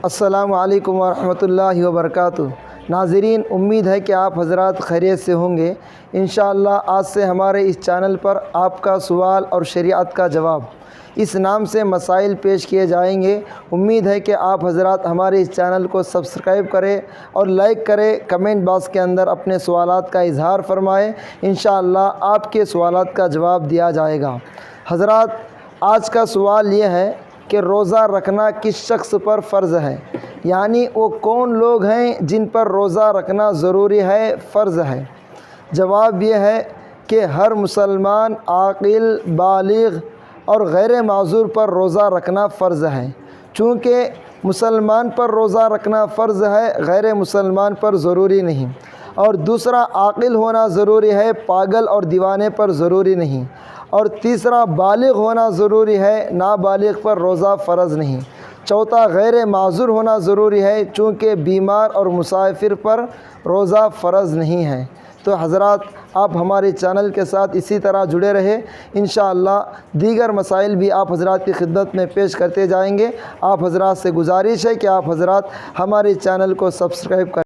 السلام علیکم ورحمۃ اللہ وبرکاتہ۔ ناظرین، امید ہے کہ آپ حضرات خیریت سے ہوں گے۔ انشاءاللہ آج سے ہمارے اس چینل پر آپ کا سوال اور شریعت کا جواب اس نام سے مسائل پیش کیے جائیں گے۔ امید ہے کہ آپ حضرات ہمارے اس چینل کو سبسکرائب کریں اور لائک کریں، کمنٹ باکس کے اندر اپنے سوالات کا اظہار فرمائیں۔ انشاءاللہ آپ کے سوالات کا جواب دیا جائے گا۔ حضرات، آج کا سوال یہ ہے کہ روزہ رکھنا کس شخص پر فرض ہے، یعنی وہ کون لوگ ہیں جن پر روزہ رکھنا ضروری ہے، فرض ہے۔ جواب یہ ہے کہ ہر مسلمان عاقل، بالغ اور غیر معذور پر روزہ رکھنا فرض ہے۔ چونکہ مسلمان پر روزہ رکھنا فرض ہے، غیر مسلمان پر ضروری نہیں۔ اور دوسرا، عاقل ہونا ضروری ہے، پاگل اور دیوانے پر ضروری نہیں۔ اور تیسرا، بالغ ہونا ضروری ہے، نابالغ پر روزہ فرض نہیں۔ چوتھا، غیر معذور ہونا ضروری ہے، چونکہ بیمار اور مسافر پر روزہ فرض نہیں ہے۔ تو حضرات، آپ ہمارے چینل کے ساتھ اسی طرح جڑے رہے۔ انشاءاللہ دیگر مسائل بھی آپ حضرات کی خدمت میں پیش کرتے جائیں گے۔ آپ حضرات سے گزارش ہے کہ آپ حضرات ہمارے چینل کو سبسکرائب کریں۔